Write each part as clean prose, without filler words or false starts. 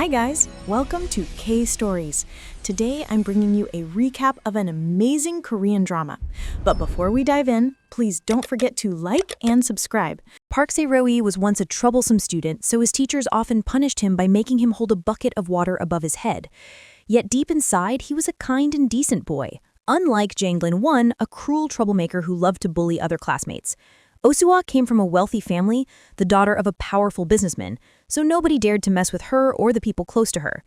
Hi guys, welcome to K Stories. Today I'm bringing you a recap of an amazing Korean drama. But before we dive in, please don't forget to like and subscribe. Park Se-roi was once a troublesome student, so his teachers often punished him by making him hold a bucket of water above his head. Yet deep inside, he was a kind and decent boy, unlike Jang-won, a cruel troublemaker who loved to bully other classmates. Oh-soo came from a wealthy family, the daughter of a powerful businessman, so nobody dared to mess with her or the people close to her.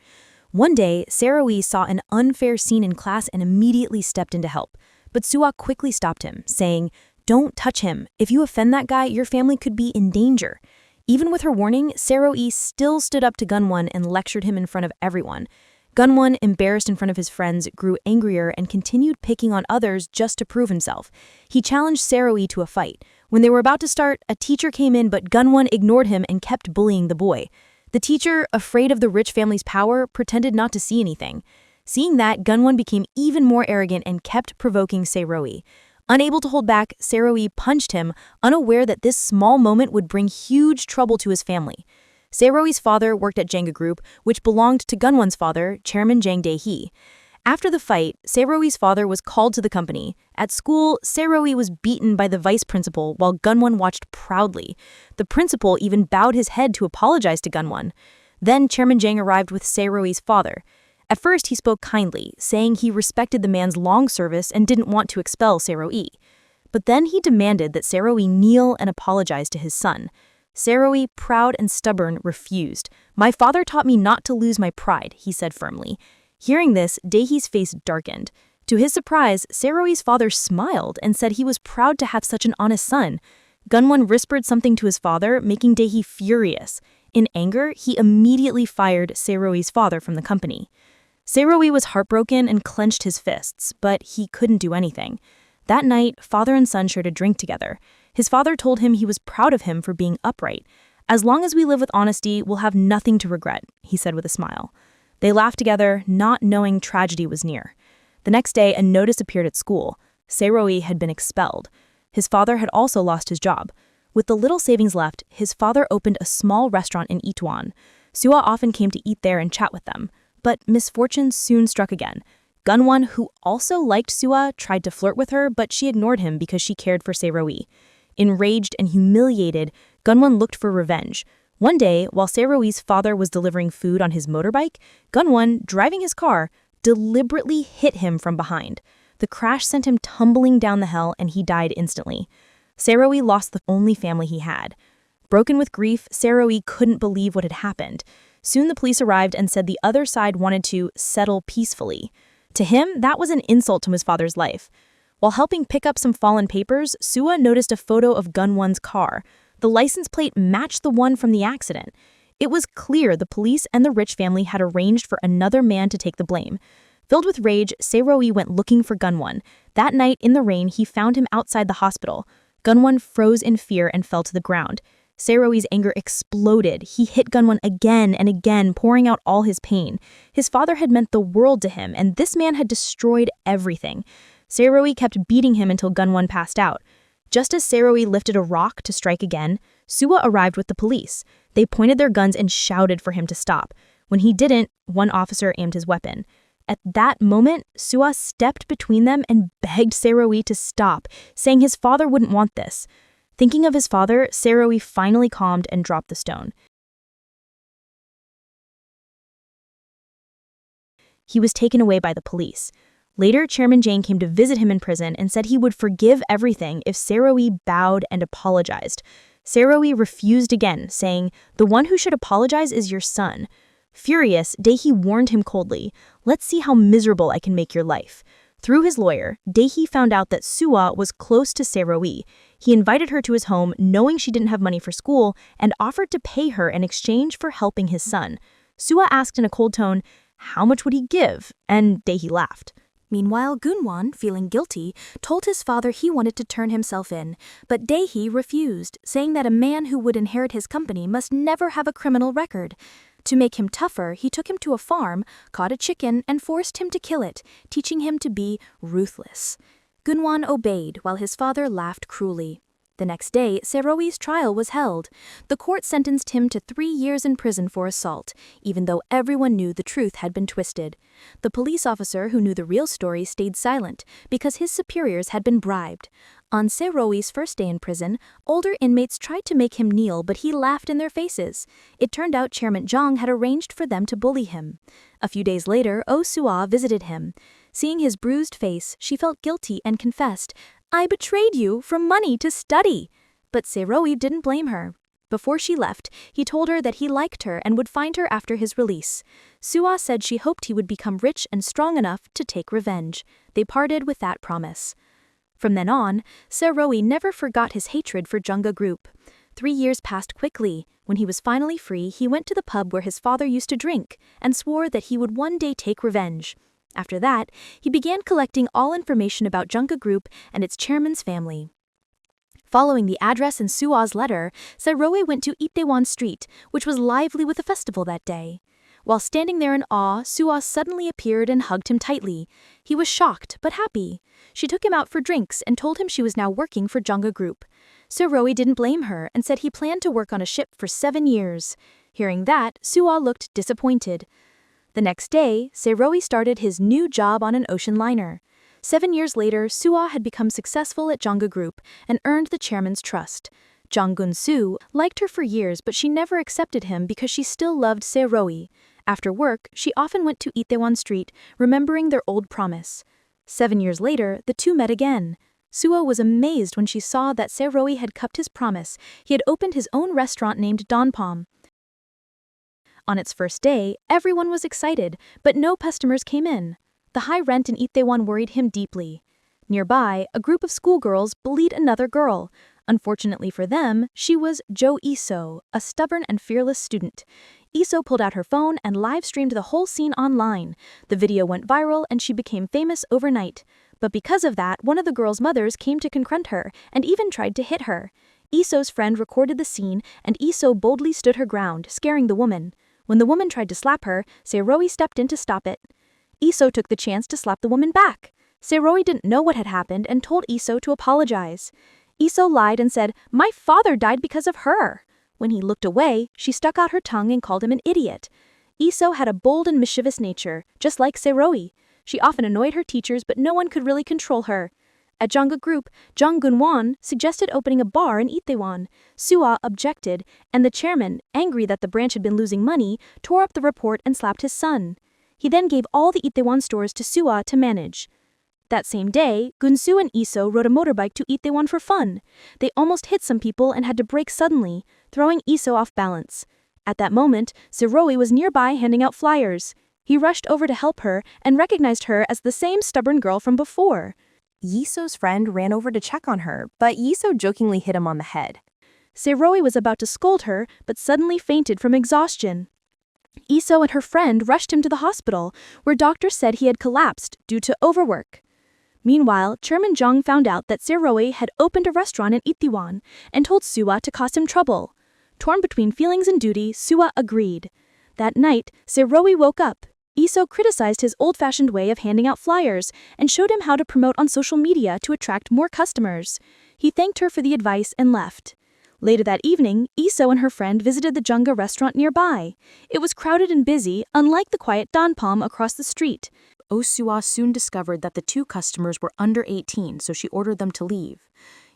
One day, Se-roi saw an unfair scene in class and immediately stepped in to help. But Soo quickly stopped him, saying, "Don't touch him. If you offend that guy, your family could be in danger." Even with her warning, Se-roi still stood up to Gunwon and lectured him in front of everyone. Gunwon, embarrassed in front of his friends, grew angrier and continued picking on others just to prove himself. He challenged Se-roi to a fight. When they were about to start, a teacher came in, but Gunwon ignored him and kept bullying the boy. The teacher, afraid of the rich family's power, pretended not to see anything. Seeing that, Gunwon became even more arrogant and kept provoking Se-roi. Unable to hold back, Se-roi punched him, unaware that this small moment would bring huge trouble to his family. Se-roi's father worked at Jenga Group, which belonged to Gunwon's father, Chairman Jang Dae-hee. After the fight, Se-roi's father was called to the company. At school, Se-roi was beaten by the vice principal while Gunwon watched proudly. The principal even bowed his head to apologize to Gunwon. Then Chairman Jang arrived with Se-roi's father. At first, he spoke kindly, saying he respected the man's long service and didn't want to expel Se-roi. But then he demanded that Se-roi kneel and apologize to his son. Se-roi, proud and stubborn, refused. "My father taught me not to lose my pride," he said firmly. Hearing this, Dae-hee's face darkened. To his surprise, Se-roi's father smiled and said he was proud to have such an honest son. Gunwon whispered something to his father, making Dae-hee furious. In anger, he immediately fired Se-roi's father from the company. Se-roi was heartbroken and clenched his fists, but he couldn't do anything. That night, father and son shared a drink together. His father told him he was proud of him for being upright. "As long as we live with honesty, we'll have nothing to regret," he said with a smile. They laughed together, not knowing tragedy was near. The next day, a notice appeared at school. Se-roi had been expelled. His father had also lost his job. With the little savings left, his father opened a small restaurant in Itaewon. Soo often came to eat there and chat with them. But misfortune soon struck again. Gunwon, who also liked Soo, tried to flirt with her, but she ignored him because she cared for Se-roi. Enraged and humiliated, Gunwon looked for revenge. One day, while Se-roi's father was delivering food on his motorbike, Gunwon, driving his car, deliberately hit him from behind. The crash sent him tumbling down the hill and he died instantly. Se-roi lost the only family he had. Broken with grief, Se-roi couldn't believe what had happened. Soon the police arrived and said the other side wanted to settle peacefully. To him, that was an insult to his father's life. While helping pick up some fallen papers, Soo noticed a photo of Gunwon's car. The license plate matched the one from the accident. It was clear the police and the rich family had arranged for another man to take the blame. Filled with rage, Se-roi went looking for Gunwon. That night, in the rain, he found him outside the hospital. Gunwon froze in fear and fell to the ground. Se-roi's anger exploded. He hit Gunwon again and again, pouring out all his pain. His father had meant the world to him, and this man had destroyed everything. Se-roi kept beating him until Gunwon passed out. Just as Se-roi lifted a rock to strike again, Soo arrived with the police. They pointed their guns and shouted for him to stop. When he didn't, one officer aimed his weapon. At that moment, Soo stepped between them and begged Se-roi to stop, saying his father wouldn't want this. Thinking of his father, Se-roi finally calmed and dropped the stone. He was taken away by the police. Later, Chairman Jang came to visit him in prison and said he would forgive everything if Se-roi bowed and apologized. Se-roi refused again, saying, "The one who should apologize is your son." Furious, Dae-hee warned him coldly, "Let's see how miserable I can make your life." Through his lawyer, Dae-hee found out that Soo was close to Se-roi. He invited her to his home, knowing she didn't have money for school, and offered to pay her in exchange for helping his son. Soo asked in a cold tone, how much would he give? And Dae-hee laughed. Meanwhile, Gunwon, feeling guilty, told his father he wanted to turn himself in, but Dae-hee refused, saying that a man who would inherit his company must never have a criminal record. To make him tougher, he took him to a farm, caught a chicken, and forced him to kill it, teaching him to be ruthless. Gunwon obeyed while his father laughed cruelly. The next day, Serowi's trial was held. The court sentenced him to 3 years in prison for assault, even though everyone knew the truth had been twisted. The police officer who knew the real story stayed silent because his superiors had been bribed. On Serowi's first day in prison, older inmates tried to make him kneel, but he laughed in their faces. It turned out Chairman Jung had arranged for them to bully him. A few days later, Oh Soo-ah visited him. Seeing his bruised face, she felt guilty and confessed, "I betrayed you from money to study." But Serowi didn't blame her. Before she left, he told her that he liked her and would find her after his release. Soo-ah said she hoped he would become rich and strong enough to take revenge. They parted with that promise. From then on, Serowi never forgot his hatred for Jungga Group. 3 years passed quickly. When he was finally free, he went to the pub where his father used to drink and swore that he would one day take revenge. After that, he began collecting all information about Jungga Group and its chairman's family. Following the address in Soo-ah's letter, Serowi went to Itaewon Street, which was lively with a festival that day. While standing there in awe, Soo-ah suddenly appeared and hugged him tightly. He was shocked, but happy. She took him out for drinks and told him she was now working for Jungga Group. Serowi didn't blame her and said he planned to work on a ship for 7 years. Hearing that, Soo-ah looked disappointed. The next day, Serowi started his new job on an ocean liner. 7 years later, Soo-ah had become successful at Jungga Group and earned the chairman's trust. Jang Gun-soo liked her for years, but she never accepted him because she still loved Serowi. After work, she often went to Itaewon Street, remembering their old promise. 7 years later, the two met again. Soo-ah was amazed when she saw that Serowi had kept his promise. He had opened his own restaurant named Donpom. On its first day, everyone was excited, but no customers came in. The high rent in Itaewon worried him deeply. Nearby, a group of schoolgirls bullied another girl. Unfortunately for them, she was Jo Iso, a stubborn and fearless student. Iso pulled out her phone and live-streamed the whole scene online. The video went viral and she became famous overnight. But because of that, one of the girl's mothers came to confront her and even tried to hit her. Iso's friend recorded the scene and Iso boldly stood her ground, scaring the woman. When the woman tried to slap her, Serowi stepped in to stop it. Iso took the chance to slap the woman back. Serowi didn't know what had happened and told Iso to apologize. Iso lied and said, "My father died because of her." When he looked away, she stuck out her tongue and called him an idiot. Iso had a bold and mischievous nature, just like Serowi. She often annoyed her teachers, but no one could really control her. At Jungga Group, Jung Gun-won suggested opening a bar in Itaewon. Soo-ah objected, and the chairman, angry that the branch had been losing money, tore up the report and slapped his son. He then gave all the Itaewon stores to Soo-ah to manage. That same day, Gun-soo and Iso rode a motorbike to Itaewon for fun. They almost hit some people and had to brake suddenly, throwing Iso off balance. At that moment, Serowi was nearby handing out flyers. He rushed over to help her and recognized her as the same stubborn girl from before. Yiso's friend ran over to check on her, but Yiso jokingly hit him on the head. Serowi was about to scold her, but suddenly fainted from exhaustion. Iso and her friend rushed him to the hospital, where doctors said he had collapsed due to overwork. Meanwhile, Chairman Jung found out that Serowi had opened a restaurant in Itaewon and told Soo-ah to cause him trouble. Torn between feelings and duty, Soo-ah agreed. That night, Serowi woke up. Iso criticized his old-fashioned way of handing out flyers and showed him how to promote on social media to attract more customers. He thanked her for the advice and left. Later that evening, Iso and her friend visited the Jungga restaurant nearby. It was crowded and busy, unlike the quiet Donpom across the street. Oh Soo-ah soon discovered that the two customers were under 18, so she ordered them to leave.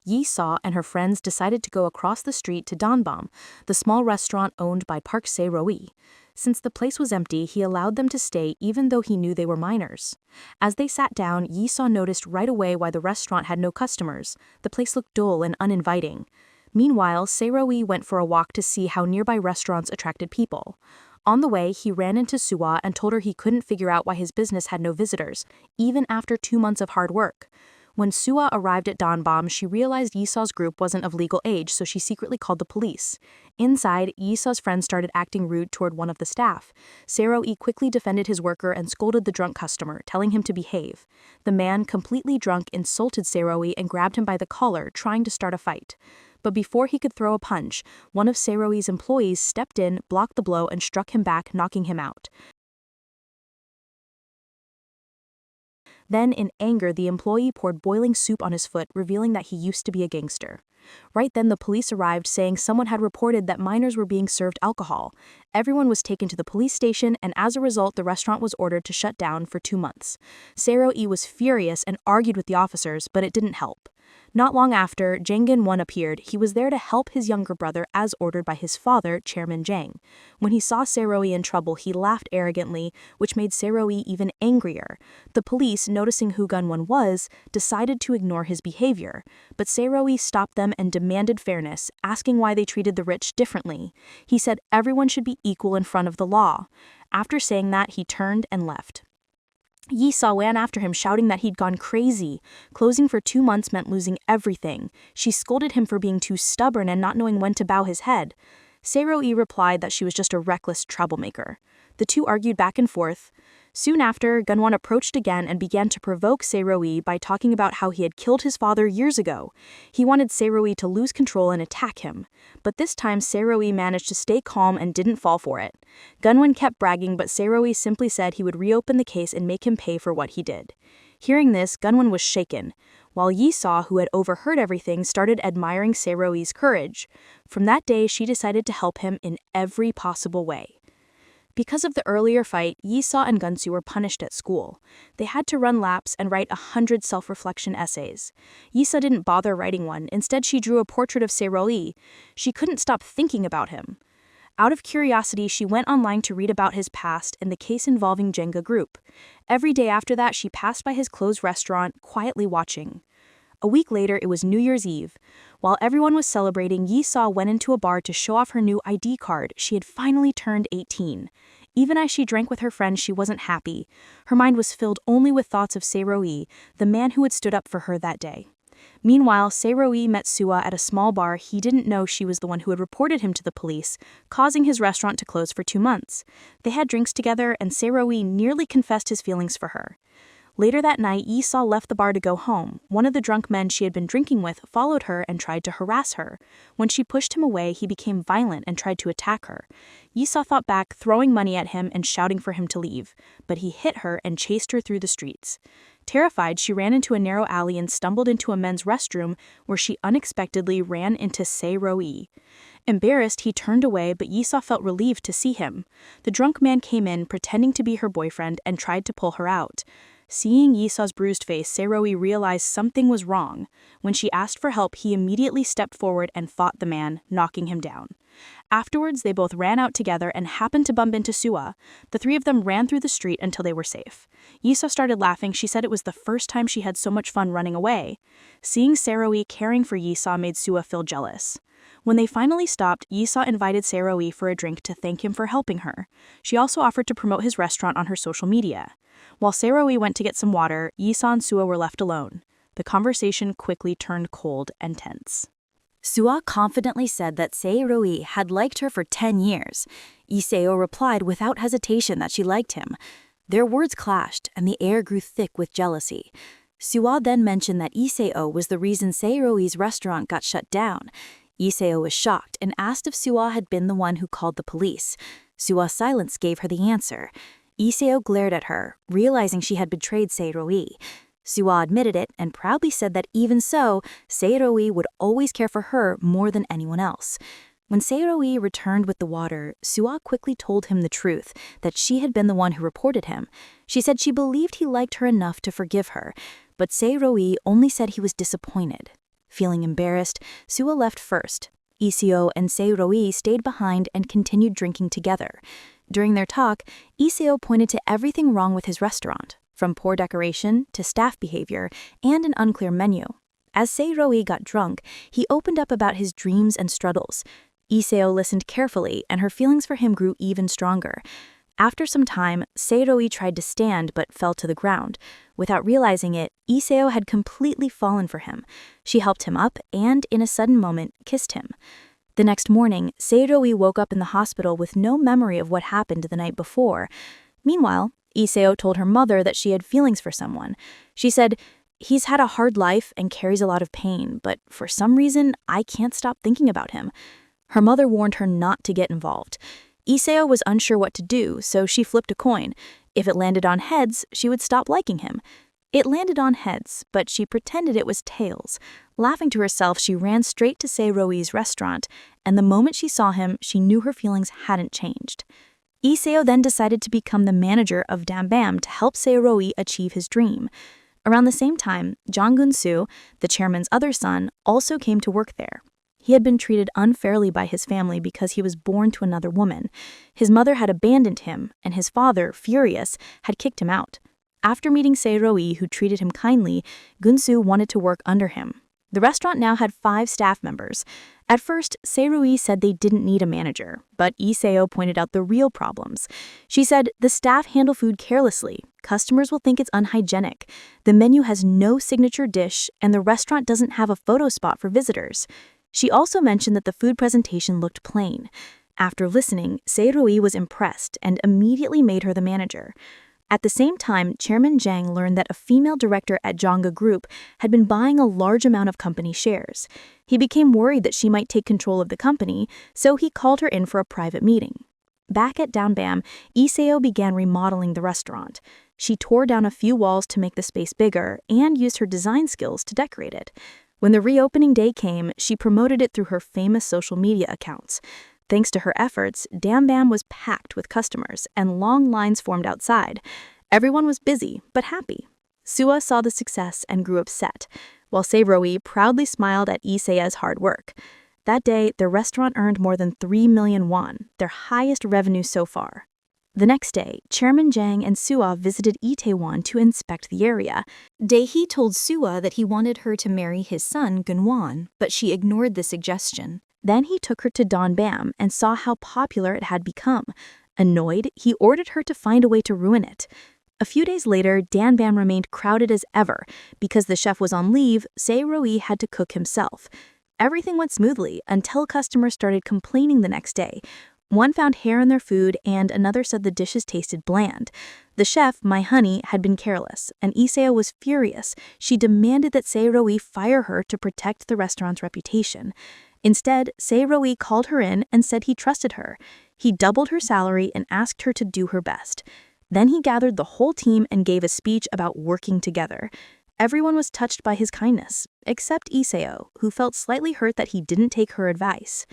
Yi-saw and her friends decided to go across the street to Donbam, the small restaurant owned by Park Se-rowi. Since the place was empty, he allowed them to stay even though he knew they were minors. As they sat down, Yi-saw noticed right away why the restaurant had no customers. The place looked dull and uninviting. Meanwhile, Se-rowi went for a walk to see how nearby restaurants attracted people. On the way, he ran into Soo-ah and told her he couldn't figure out why his business had no visitors, even after 2 months of hard work. When Soo-ah arrived at Donbam, she realized Yi-saw's group wasn't of legal age, so she secretly called the police. Inside, Yi-saw's friend started acting rude toward one of the staff. Se-rowi quickly defended his worker and scolded the drunk customer, telling him to behave. The man, completely drunk, insulted Se-rowi and grabbed him by the collar, trying to start a fight. But before he could throw a punch, one of Se-rowi's employees stepped in, blocked the blow, and struck him back, knocking him out. Then, in anger, the employee poured boiling soup on his foot, revealing that he used to be a gangster. Right then, the police arrived, saying someone had reported that minors were being served alcohol. Everyone was taken to the police station, and as a result, the restaurant was ordered to shut down for 2 months. Seo-ri was furious and argued with the officers, but it didn't help. Not long after, Jang-won appeared. He was there to help his younger brother as ordered by his father, Chairman Jang. When he saw Seo-ri in trouble, he laughed arrogantly, which made Seo-ri even angrier. The police, noticing who Gun-won was, decided to ignore his behavior. But Seo-ri stopped them and demanded fairness, asking why they treated the rich differently. He said everyone should be equal in front of the law. After saying that, he turned and left. Yi-saw ran after him, shouting that he'd gone crazy. Closing for 2 months meant losing everything. She scolded him for being too stubborn and not knowing when to bow his head. Seo-ri replied that she was just a reckless troublemaker. The two argued back and forth. Soon after, Gun-won approached again and began to provoke Seo-ri by talking about how he had killed his father years ago. He wanted Seo-ri to lose control and attack him. But this time, Seo-ri managed to stay calm and didn't fall for it. Gun-won kept bragging, but Seo-ri simply said he would reopen the case and make him pay for what he did. Hearing this, Gun-won was shaken, while Yi-saw, who had overheard everything, started admiring Seo-ri's courage. From that day, she decided to help him in every possible way. Because of the earlier fight, Yi-saw and Gun-soo were punished at school. They had to run laps and write 100 self-reflection essays. Yi-saw didn't bother writing one. Instead, she drew a portrait of Seo-ri. She couldn't stop thinking about him. Out of curiosity, she went online to read about his past and the case involving Jenga Group. Every day after that, she passed by his closed restaurant, quietly watching. A week later, it was New Year's Eve. While everyone was celebrating, Yi-saw went into a bar to show off her new ID card. She had finally turned 18. Even as she drank with her friends, she wasn't happy. Her mind was filled only with thoughts of Seo-ri, the man who had stood up for her that day. Meanwhile, Seo-ri met Sua at a small bar. He didn't know she was the one who had reported him to the police, causing his restaurant to close for 2 months. They had drinks together, and Seo-ri nearly confessed his feelings for her. Later that night, Yi-saw left the bar to go home. One of the drunk men she had been drinking with followed her and tried to harass her. When she pushed him away, he became violent and tried to attack her. Yi-saw fought back, throwing money at him and shouting for him to leave. But he hit her and chased her through the streets. Terrified, she ran into a narrow alley and stumbled into a men's restroom where she unexpectedly ran into Seo-ri. Embarrassed, he turned away, but Yi-saw felt relieved to see him. The drunk man came in, pretending to be her boyfriend, and tried to pull her out. Seeing Yi-saw's bruised face, Seo-ri realized something was wrong. When she asked for help, he immediately stepped forward and fought the man, knocking him down. Afterwards, they both ran out together and happened to bump into Sua. The three of them ran through the street until they were safe. Yi-saw started laughing. She said it was the first time she had so much fun running away. Seeing Seo-ri caring for Yi-saw made Sua feel jealous. When they finally stopped, Yi-saw invited Seo-ri for a drink to thank him for helping her. She also offered to promote his restaurant on her social media. While Seo-ri went to get some water, Yi-saw and Sua were left alone. The conversation quickly turned cold and tense. Sua confidently said that Seo-ri had liked her for 10 years. Lee-seo replied without hesitation that she liked him. Their words clashed, and the air grew thick with jealousy. Sua then mentioned that Lee-seo was the reason Seo-ri's restaurant got shut down. Lee-seo was shocked and asked if Sua had been the one who called the police. Sua's silence gave her the answer. Lee-seo glared at her, realizing she had betrayed Seo-ri. Sua admitted it and proudly said that even so, Seo-ri would always care for her more than anyone else. When Seo-ri returned with the water, Sua quickly told him the truth, that she had been the one who reported him. She said she believed he liked her enough to forgive her, but Seo-ri only said he was disappointed. Feeling embarrassed, Sua left first. Lee-seo and Seo-ri stayed behind and continued drinking together. During their talk, Lee-seo pointed to everything wrong with his restaurant, from poor decoration to staff behavior and an unclear menu. As Seo-ri got drunk, he opened up about his dreams and struggles. Lee-seo listened carefully, and her feelings for him grew even stronger. After some time, Seo-ri tried to stand but fell to the ground. Without realizing it, Lee-seo had completely fallen for him. She helped him up and, in a sudden moment, kissed him. The next morning, Seo-ri woke up in the hospital with no memory of what happened the night before. Meanwhile, Lee-seo told her mother that she had feelings for someone. She said, "He's had a hard life and carries a lot of pain, but for some reason, I can't stop thinking about him." Her mother warned her not to get involved. Lee-seo was unsure what to do, so she flipped a coin. If it landed on heads, she would stop liking him. It landed on heads, but she pretended it was tails. Laughing to herself, she ran straight to Se-roi's restaurant, and the moment she saw him, she knew her feelings hadn't changed. Lee then decided to become the manager of Dambam to help Se-roi achieve his dream. Around the same time, Jang Gun-soo, the chairman's other son, also came to work there. He had been treated unfairly by his family because he was born to another woman. His mother had abandoned him, and his father, furious, had kicked him out. After meeting Se-roi, who treated him kindly, Gun-soo wanted to work under him. The restaurant now had 5 staff members. At first, Se-roi said they didn't need a manager, but Lee Se-oh pointed out the real problems. She said, "The staff handle food carelessly. Customers will think it's unhygienic. The menu has no signature dish, and the restaurant doesn't have a photo spot for visitors." She also mentioned that the food presentation looked plain. After listening, Se-roi was impressed and immediately made her the manager. At the same time, Chairman Jang learned that a female director at Jangga Group had been buying a large amount of company shares. He became worried that she might take control of the company, so he called her in for a private meeting. Back at Dambam, Lee Se-oh began remodeling the restaurant. She tore down a few walls to make the space bigger and used her design skills to decorate it. When the reopening day came, she promoted it through her famous social media accounts. Thanks to her efforts, Dambam was packed with customers, and long lines formed outside. Everyone was busy, but happy. Sua saw the success and grew upset, while Se-roi proudly smiled at Lee Se-oh's hard work. That day, the restaurant earned more than 3 million won, their highest revenue so far. The next day, Chairman Jang and Sua visited Itaewon to inspect the area. Dae-hee told Sua that he wanted her to marry his son, Gun-won, but she ignored the suggestion. Then he took her to Dambam and saw how popular it had become. Annoyed, he ordered her to find a way to ruin it. A few days later, Dambam remained crowded as ever. Because the chef was on leave, Se-roi had to cook himself. Everything went smoothly until customers started complaining the next day. One found hair in their food and another said the dishes tasted bland. The chef, My Honey, had been careless, and Lee Se-oh was furious. She demanded that Se-roi fire her to protect the restaurant's reputation. Instead, Se-roi called her in and said he trusted her. He doubled her salary and asked her to do her best. Then he gathered the whole team and gave a speech about working together. Everyone was touched by his kindness, except Lee Se-oh, who felt slightly hurt that he didn't take her advice.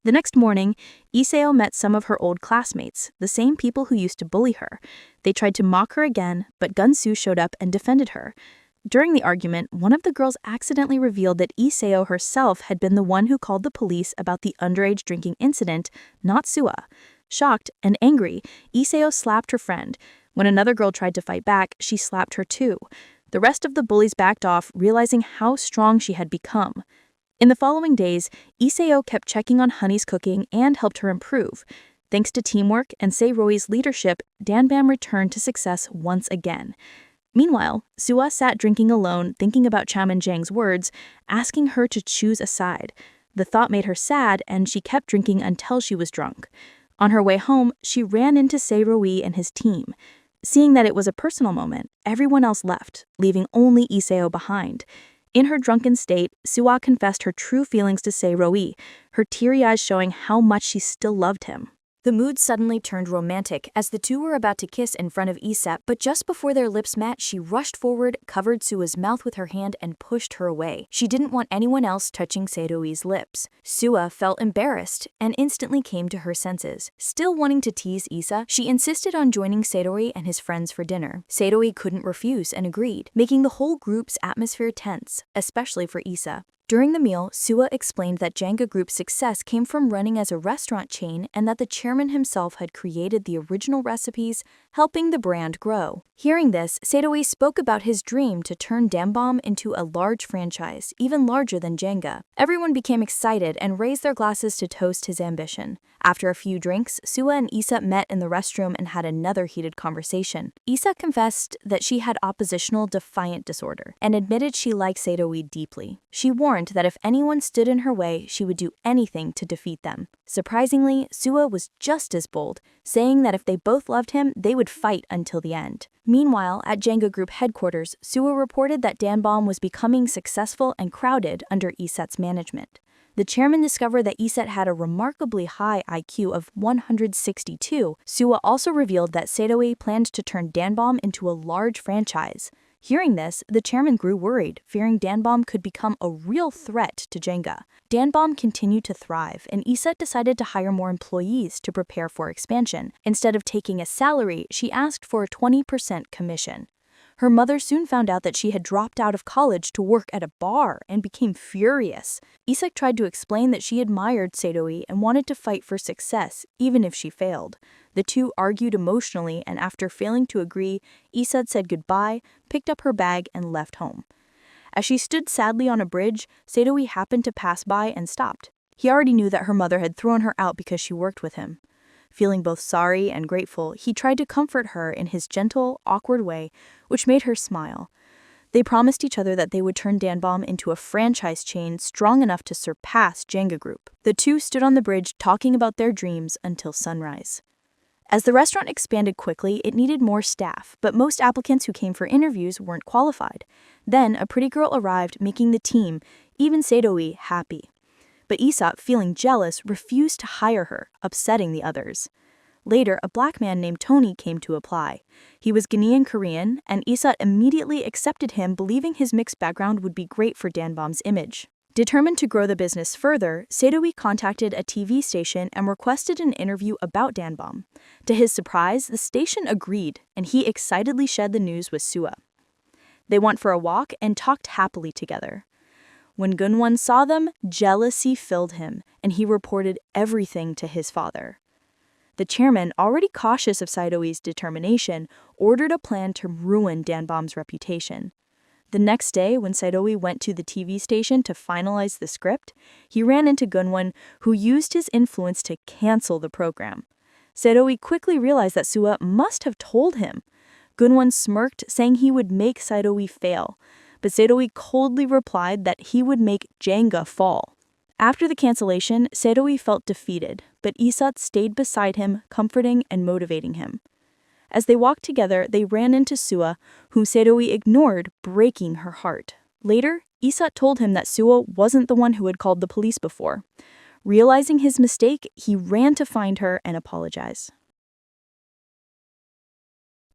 The next morning, Lee Se-oh met some of her old classmates, the same people who used to bully her. They tried to mock her again, but Gun-soo showed up and defended her. During the argument, one of the girls accidentally revealed that Lee Se-oh herself had been the one who called the police about the underage drinking incident, not Sua. Shocked and angry, Lee Se-oh slapped her friend. When another girl tried to fight back, she slapped her too. The rest of the bullies backed off, realizing how strong she had become. In the following days, Lee Se-oh kept checking on Honey's cooking and helped her improve. Thanks to teamwork and Se-roi's leadership, Dambam returned to success once again. Meanwhile, Sua sat drinking alone, thinking about Chairman Jang's words, asking her to choose a side. The thought made her sad, and she kept drinking until she was drunk. On her way home, she ran into Se-roi and his team. Seeing that it was a personal moment, everyone else left, leaving only Lee Se-oh behind. In her drunken state, Sua confessed her true feelings to Se-roi, her teary eyes showing how much she still loved him. The mood suddenly turned romantic as the two were about to kiss in front of Issa, but just before their lips met, she rushed forward, covered Sua's mouth with her hand, and pushed her away. She didn't want anyone else touching Se-roi's lips. Sua felt embarrassed and instantly came to her senses. Still wanting to tease Issa, she insisted on joining Se-roi and his friends for dinner. Se-roi couldn't refuse and agreed, making the whole group's atmosphere tense, especially for Issa. During the meal, Sua explained that Jangga Group's success came from running as a restaurant chain and that the chairman himself had created the original recipes, helping the brand grow. Hearing this, Se-roi spoke about his dream to turn Dambam into a large franchise, even larger than Jangga. Everyone became excited and raised their glasses to toast his ambition. After a few drinks, Sua and Issa met in the restroom and had another heated conversation. Issa confessed that she had oppositional defiant disorder and admitted she liked Se-roi deeply. She warned that if anyone stood in her way, she would do anything to defeat them. Surprisingly, Sua was just as bold, saying that if they both loved him, they would fight until the end. Meanwhile, at Jangga Group headquarters, Sua reported that Dambam was becoming successful and crowded under Isat's management. The chairman discovered that Isat had a remarkably high IQ of 162. Sua also revealed that Se-roi planned to turn Dambam into a large franchise. Hearing this, the chairman grew worried, fearing Danbom could become a real threat to Jenga. Danbom continued to thrive, and Iset decided to hire more employees to prepare for expansion. Instead of taking a salary, she asked for a 20% commission. Her mother soon found out that she had dropped out of college to work at a bar and became furious. Isak tried to explain that she admired Sae-do-lee and wanted to fight for success, even if she failed. The two argued emotionally, and after failing to agree, Iset said goodbye, picked up her bag, and left home. As she stood sadly on a bridge, Sae-do-lee happened to pass by and stopped. He already knew that her mother had thrown her out because she worked with him. Feeling both sorry and grateful, he tried to comfort her in his gentle, awkward way, which made her smile. They promised each other that they would turn Danbom into a franchise chain strong enough to surpass Jenga Group. The two stood on the bridge talking about their dreams until sunrise. As the restaurant expanded quickly, it needed more staff, but most applicants who came for interviews weren't qualified. Then, a pretty girl arrived, making the team, even Sae-do-lee, happy. But Isat, feeling jealous, refused to hire her, upsetting the others. Later, a black man named Tony came to apply. He was Ghanaian Korean, and Isat immediately accepted him, believing his mixed background would be great for Danbom's image. Determined to grow the business further, Sae-do-lee contacted a TV station and requested an interview about Danbom. To his surprise, the station agreed, and he excitedly shared the news with Sua. They went for a walk and talked happily together. When Gunwon saw them, jealousy filled him, and he reported everything to his father. The chairman, already cautious of Sae-do-lee's determination, ordered a plan to ruin Danbom's reputation. The next day, when Sae-do-lee went to the TV station to finalize the script, he ran into Gunwon, who used his influence to cancel the program. Sae-do-lee quickly realized that Sua must have told him. Gunwon smirked, saying he would make Sae-do-lee fail, but Sae-do-lee coldly replied that he would make Jenga fall. After the cancellation, Sae-do-lee felt defeated, but Isat stayed beside him, comforting and motivating him. As they walked together, they ran into Sua, whom Sae-do-lee ignored, breaking her heart. Later, Isat told him that Sua wasn't the one who had called the police before. Realizing his mistake, he ran to find her and apologize.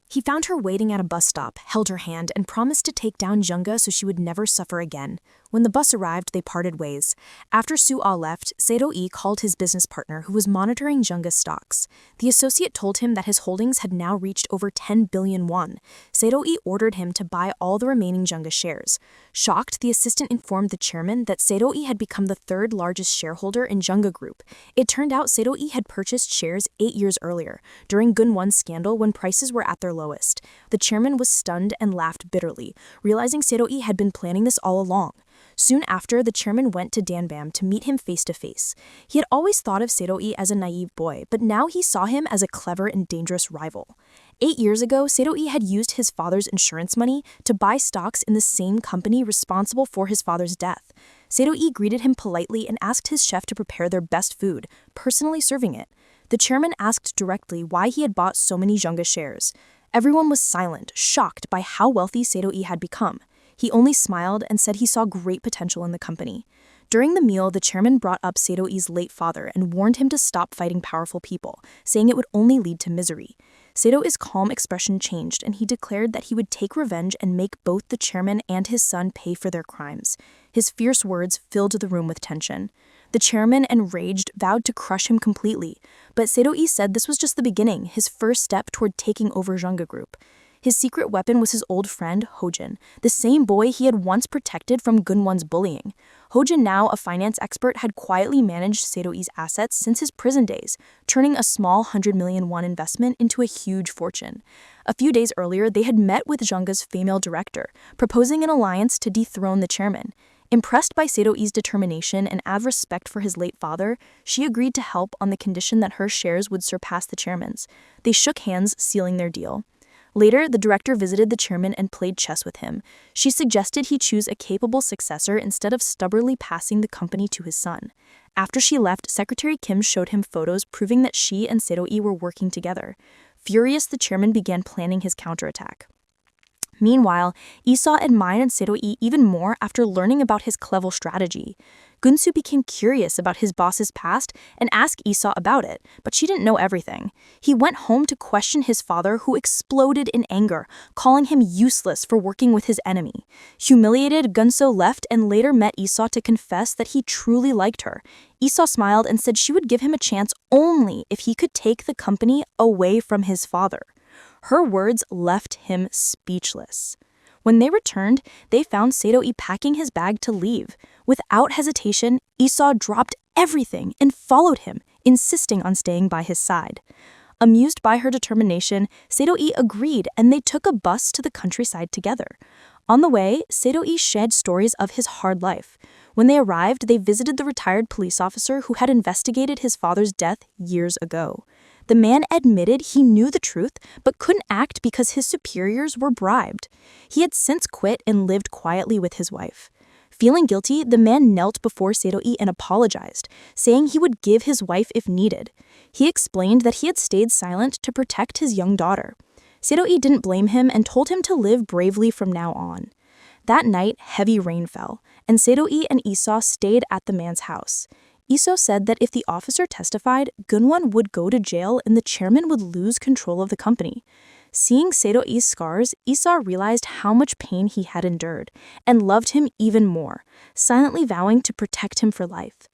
He found her waiting at a bus stop, held her hand, and promised to take down Junga so she would never suffer again. When the bus arrived, they parted ways. After Soo-ah left, Sae-do-lee called his business partner who was monitoring Junga's stocks. The associate told him that his holdings had now reached over 10 billion won. Sae-do-lee ordered him to buy all the remaining Junga shares. Shocked, the assistant informed the chairman that Sae-do-lee had become the third largest shareholder in Junga Group. It turned out Sae-do-lee had purchased shares 8 years earlier, during Gunwon's scandal when prices were at their lowest. The chairman was stunned and laughed bitterly, realizing Sae-do-lee had been planning this all along. Soon after, the chairman went to Danbam to meet him face to face. He had always thought of Sae-do-lee as a naive boy, but now he saw him as a clever and dangerous rival. 8 years ago, Sae-do-lee had used his father's insurance money to buy stocks in the same company responsible for his father's death. Sae-do-lee greeted him politely and asked his chef to prepare their best food, personally serving it. The chairman asked directly why he had bought so many Junga shares. Everyone was silent, shocked by how wealthy Sae-do-lee had become. He only smiled and said he saw great potential in the company. During the meal, the chairman brought up Sae-do-lee's late father and warned him to stop fighting powerful people, saying it would only lead to misery. Sae-do-lee's calm expression changed, and he declared that he would take revenge and make both the chairman and his son pay for their crimes. His fierce words filled the room with tension. The chairman, enraged, vowed to crush him completely, but Sae-do-lee said this was just the beginning, his first step toward taking over Junga Group. His secret weapon was his old friend, Ho-jin, the same boy he had once protected from Gunwon's bullying. Ho-jin, now a finance expert, had quietly managed Sae-do-lee's assets since his prison days, turning a small 100 million won investment into a huge fortune. A few days earlier, they had met with Junga's female director, proposing an alliance to dethrone the chairman. Impressed by Sae-do-lee's determination and out of respect for his late father, she agreed to help on the condition that her shares would surpass the chairman's. They shook hands, sealing their deal. Later, the director visited the chairman and played chess with him. She suggested he choose a capable successor instead of stubbornly passing the company to his son. After she left, Secretary Kim showed him photos proving that she and Sae-do-lee were working together. Furious, the chairman began planning his counterattack. Meanwhile, Lee admired Seo-lee even more after learning about his clever strategy. Gunsu became curious about his boss's past and asked Lee about it, but she didn't know everything. He went home to question his father, who exploded in anger, calling him useless for working with his enemy. Humiliated, Gunsu left and later met Lee to confess that he truly liked her. Lee smiled and said she would give him a chance only if he could take the company away from his father. Her words left him speechless. When they returned, they found Seo-lee packing his bag to leave. Without hesitation, Lee dropped everything and followed him, insisting on staying by his side. Amused by her determination, Seo-lee agreed and they took a bus to the countryside together. On the way, Seo-lee shared stories of his hard life. When they arrived, they visited the retired police officer who had investigated his father's death years ago. The man admitted he knew the truth, but couldn't act because his superiors were bribed. He had since quit and lived quietly with his wife. Feeling guilty, the man knelt before Seo-lee and apologized, saying he would give his wife if needed. He explained that he had stayed silent to protect his young daughter. Seo-lee didn't blame him and told him to live bravely from now on. That night, heavy rain fell, and Seo-lee and Lee stayed at the man's house. Lee said that if the officer testified, Gunwon would go to jail and the chairman would lose control of the company. Seeing Seo-lee's scars, Lee realized how much pain he had endured and loved him even more, silently vowing to protect him for life.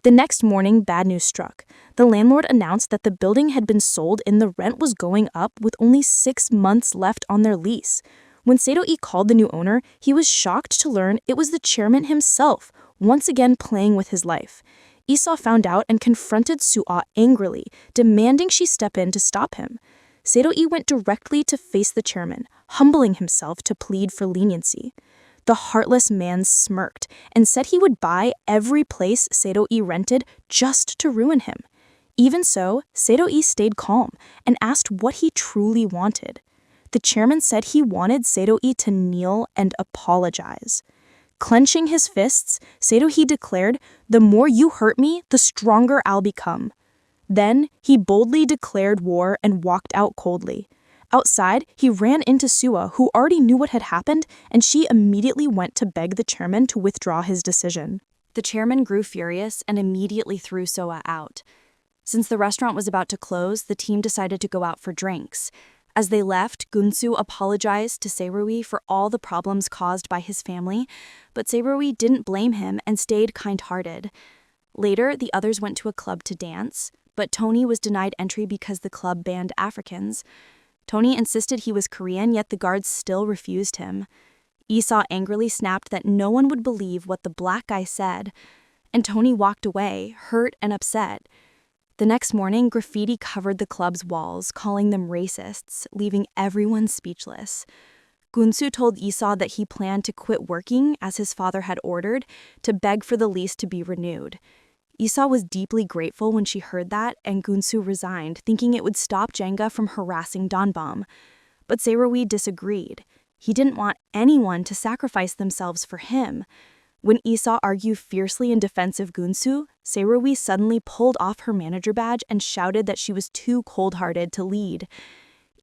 The next morning, bad news struck. The landlord announced that the building had been sold and the rent was going up with only 6 months left on their lease. When Seo-lee called the new owner, he was shocked to learn it was the chairman himself, once again playing with his life. Lee found out and confronted Soo-ah angrily, demanding she step in to stop him. Seo-lee went directly to face the chairman, humbling himself to plead for leniency. The heartless man smirked and said he would buy every place Seo-lee rented just to ruin him. Even so, Seo-lee stayed calm and asked what he truly wanted. The chairman said he wanted Seo-lee to kneel and apologize. Clenching his fists, Seo-lee declared, "The more you hurt me, the stronger I'll become." Then, he boldly declared war and walked out coldly. Outside, he ran into Soo-ah, who already knew what had happened, and she immediately went to beg the chairman to withdraw his decision. The chairman grew furious and immediately threw Soo-ah out. Since the restaurant was about to close, the team decided to go out for drinks. As they left, Gunsu apologized to Seo-lee for all the problems caused by his family, but Seo-lee didn't blame him and stayed kind-hearted. Later, the others went to a club to dance, but Tony was denied entry because the club banned Africans. Tony insisted he was Korean, yet the guards still refused him. Esau angrily snapped that no one would believe what the black guy said, and Tony walked away, hurt and upset. The next morning, graffiti covered the club's walls, calling them racists, leaving everyone speechless. Gunsu told Esau that he planned to quit working, as his father had ordered, to beg for the lease to be renewed. Esau was deeply grateful when she heard that, and Gunsu resigned, thinking it would stop Jenga from harassing Donbam. But Seo-lee disagreed. He didn't want anyone to sacrifice themselves for him. When Esau argued fiercely in defense of Gunsu, Seo-lee suddenly pulled off her manager badge and shouted that she was too cold-hearted to lead.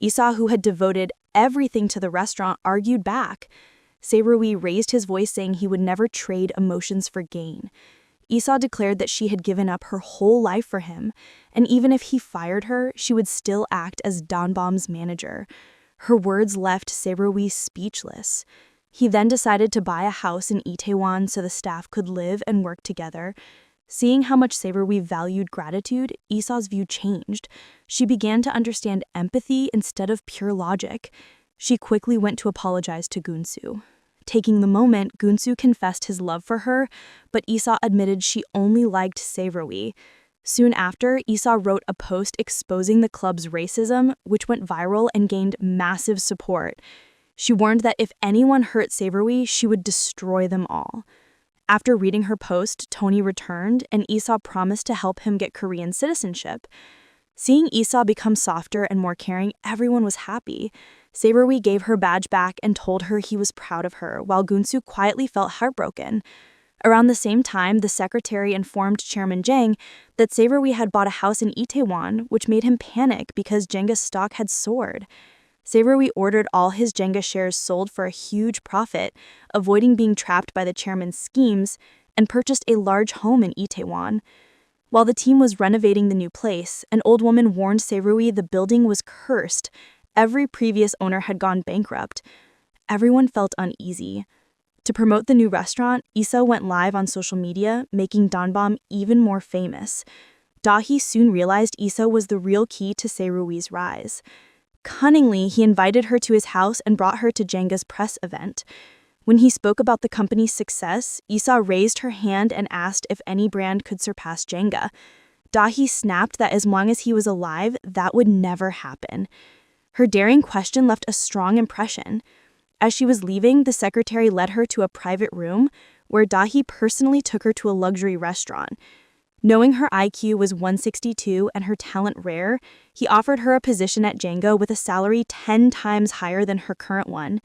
Esau, who had devoted everything to the restaurant, argued back. Seo-lee raised his voice, saying he would never trade emotions for gain. Esau declared that she had given up her whole life for him, and even if he fired her, she would still act as Donbam's manager. Her words left Seo-lee speechless. He then decided to buy a house in Itaewon so the staff could live and work together. Seeing how much Seo-lee valued gratitude, Esau's view changed. She began to understand empathy instead of pure logic. She quickly went to apologize to Gunsu. Taking the moment, Gunsu confessed his love for her, but Esau admitted she only liked Seo-lee. Soon after, Esau wrote a post exposing the club's racism, which went viral and gained massive support. She warned that if anyone hurt Seo-lee, she would destroy them all. After reading her post, Tony returned, and Esau promised to help him get Korean citizenship. Seeing Esau become softer and more caring, everyone was happy. Seo-lee gave her badge back and told her he was proud of her, while Gunsu quietly felt heartbroken. Around the same time, the secretary informed Chairman Jang that Seo-lee had bought a house in Itaewon, which made him panic because Jenga's stock had soared. Sae-ro-wi ordered all his Jenga shares sold for a huge profit, avoiding being trapped by the chairman's schemes, and purchased a large home in Itaewon. While the team was renovating the new place, an old woman warned Sae-ro-wi the building was cursed. Every previous owner had gone bankrupt. Everyone felt uneasy. To promote the new restaurant, Issa went live on social media, making Danbam even more famous. Dahi soon realized Issa was the real key to Sae-ro-wi's rise. Cunningly, he invited her to his house and brought her to Jenga's press event. When he spoke about the company's success, Issa raised her hand and asked if any brand could surpass Jenga. Dahi snapped that as long as he was alive, that would never happen. Her daring question left a strong impression. As she was leaving, the secretary led her to a private room where Dahi personally took her to a luxury restaurant. Knowing her IQ was 162 and her talent rare, he offered her a position at Jenga with a salary 10 times higher than her current one.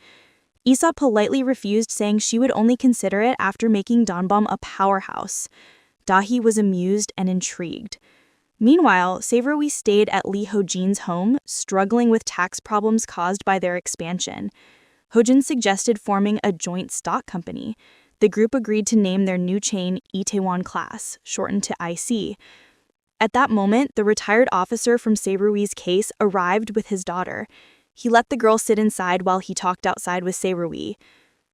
Issa politely refused, saying she would only consider it after making Danbam a powerhouse. Dahi was amused and intrigued. Meanwhile, Sae-ro-wi stayed at Lee Ho-jin's home, struggling with tax problems caused by their expansion. Ho-jin suggested forming a joint stock company. The group agreed to name their new chain Itaewon Class, shortened to IC. At that moment, the retired officer from Sae-ro-wi's case arrived with his daughter. He let the girl sit inside while he talked outside with Sae-ro-wi.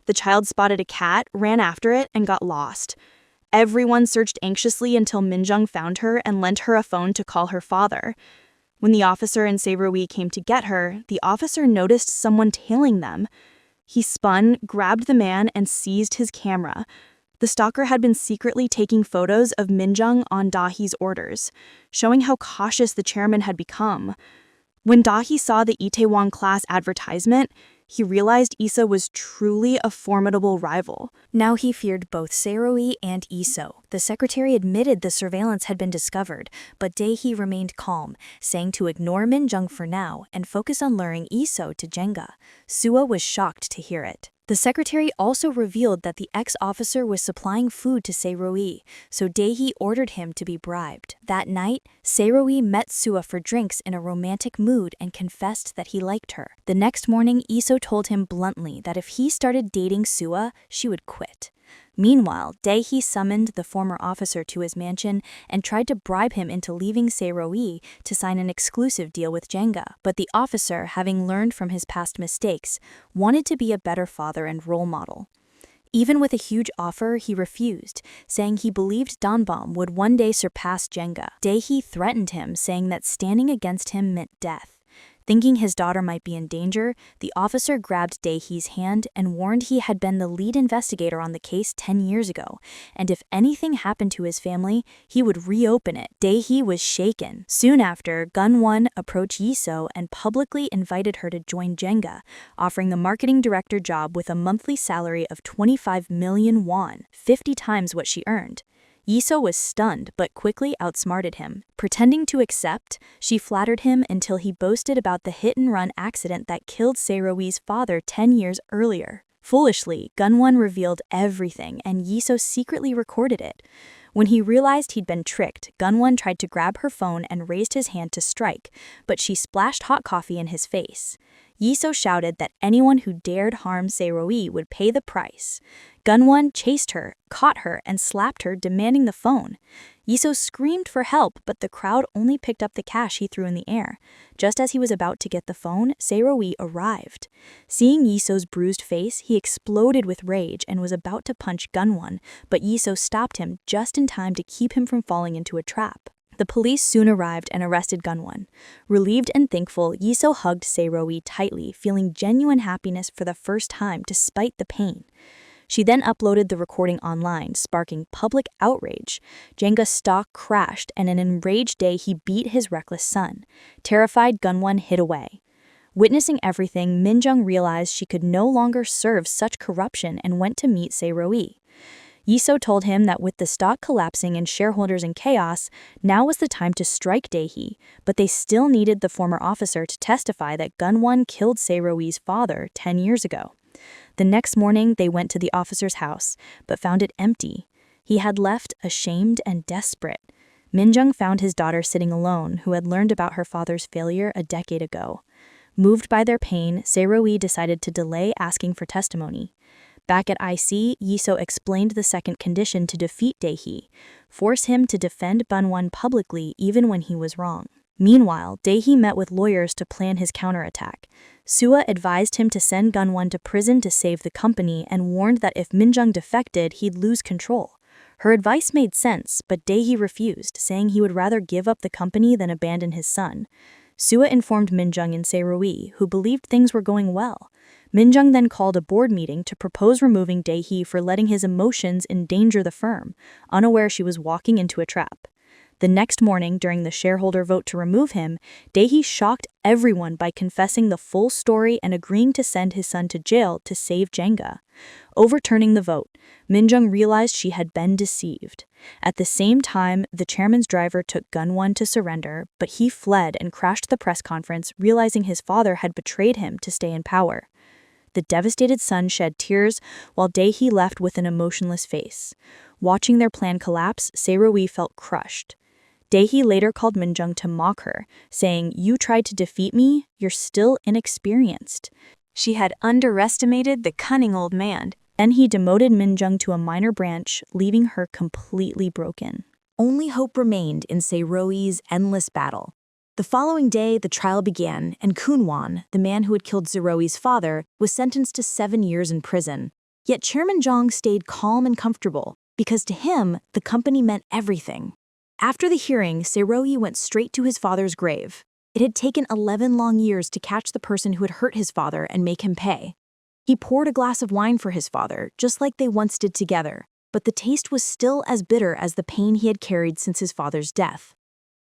The child spotted a cat, ran after it, and got lost. Everyone searched anxiously until Min-jung found her and lent her a phone to call her father. When the officer and Sae-ro-wi came to get her, the officer noticed someone tailing them. He spun, grabbed the man, and seized his camera. The stalker had been secretly taking photos of Min-jung on Dahi's orders, showing how cautious the chairman had become. When Dahi saw the Itaewon Class advertisement, he realized Issa was truly a formidable rival. Now he feared both Sae-ro-wi and Issa. The secretary admitted the surveillance had been discovered, but Dae-hee remained calm, saying to ignore Min-jung for now and focus on luring Issa to Jenga. Sua was shocked to hear it. The secretary also revealed that the ex-officer was supplying food to Sae-ro-wi, so Dae-hee ordered him to be bribed. That night, Sae-ro-wi met Sua for drinks in a romantic mood and confessed that he liked her. The next morning, Issa told him bluntly that if he started dating Sua, she would quit. Meanwhile, Dae-hee summoned the former officer to his mansion and tried to bribe him into leaving Sae-ro-wi to sign an exclusive deal with Jenga. But the officer, having learned from his past mistakes, wanted to be a better father and role model. Even with a huge offer, he refused, saying he believed Danbam would one day surpass Jenga. Dae-hee threatened him, saying that standing against him meant death. Thinking his daughter might be in danger, the officer grabbed Dae-hee's hand and warned he had been the lead investigator on the case 10 years ago, and if anything happened to his family, he would reopen it. Dae-hee was shaken. Soon after, Gun-won approached Yi-so and publicly invited her to join Jenga, offering the marketing director job with a monthly salary of 25 million won, 50 times what she earned. Yi-so was stunned but quickly outsmarted him. Pretending to accept, she flattered him until he boasted about the hit-and-run accident that killed Sae-ro-wi's father 10 years earlier. Foolishly, Gun-won revealed everything and Yi-so secretly recorded it. When he realized he'd been tricked, Gun-won tried to grab her phone and raised his hand to strike, but she splashed hot coffee in his face. Yi-so shouted that anyone who dared harm Sae-ro-wi would pay the price. Gun-won chased her, caught her, and slapped her, demanding the phone. Yi-so screamed for help, but the crowd only picked up the cash he threw in the air. Just as he was about to get the phone, Sae-ro-wi arrived. Seeing Yi-so's bruised face, he exploded with rage and was about to punch Gun-won, but Yi-so stopped him just in time to keep him from falling into a trap. The police soon arrived and arrested Gun-won. Relieved and thankful, Yi-so hugged Sae-ro-wi tightly, feeling genuine happiness for the first time despite the pain. She then uploaded the recording online, sparking public outrage. Jenga's stock crashed, and an enraged Dae-hee beat his reckless son. Terrified, Gun-won hid away. Witnessing everything, Min-jung realized she could no longer serve such corruption and went to meet Sae-ro-wi. Yi-so told him that with the stock collapsing and shareholders in chaos, now was the time to strike Dae-hee, but they still needed the former officer to testify that Gun-won killed Sae-ro-wi's father 10 years ago. The next morning, they went to the officer's house, but found it empty. He had left ashamed and desperate. Min-jung found his daughter sitting alone, who had learned about her father's failure a decade ago. Moved by their pain, Se-ro-wi decided to delay asking for testimony. Back at IC, Yi-so explained the second condition to defeat Dae-hee: force him to defend Bun-won publicly even when he was wrong. Meanwhile, Dae-hee met with lawyers to plan his counterattack. Sua advised him to send Gun-won to prison to save the company and warned that if Min-jung defected, he'd lose control. Her advice made sense, but Dae-hee refused, saying he would rather give up the company than abandon his son. Sua informed Min-jung and Se-ro-wi, who believed things were going well. Min-jung then called a board meeting to propose removing Dae-hee for letting his emotions endanger the firm, unaware she was walking into a trap. The next morning, during the shareholder vote to remove him, Dae-hee shocked everyone by confessing the full story and agreeing to send his son to jail to save Jenga. Overturning the vote, Min-jung realized she had been deceived. At the same time, the chairman's driver took Gun-won to surrender, but he fled and crashed the press conference, realizing his father had betrayed him to stay in power. The devastated son shed tears, while Dae-hee left with an emotionless face. Watching their plan collapse, Se-ro-wi felt crushed. Dae-hee later called Min-jung to mock her, saying, "You tried to defeat me, you're still inexperienced." She had underestimated the cunning old man. Then he demoted Min-jung to a minor branch, leaving her completely broken. Only hope remained in Se-ro-wi's endless battle. The following day, the trial began, and Kwon, the man who had killed Se-ro-wi's father, was sentenced to 7 years in prison. Yet Chairman Jong stayed calm and comfortable, because to him, the company meant everything. After the hearing, Se-ro-wi went straight to his father's grave. It had taken 11 long years to catch the person who had hurt his father and make him pay. He poured a glass of wine for his father, just like they once did together, but the taste was still as bitter as the pain he had carried since his father's death.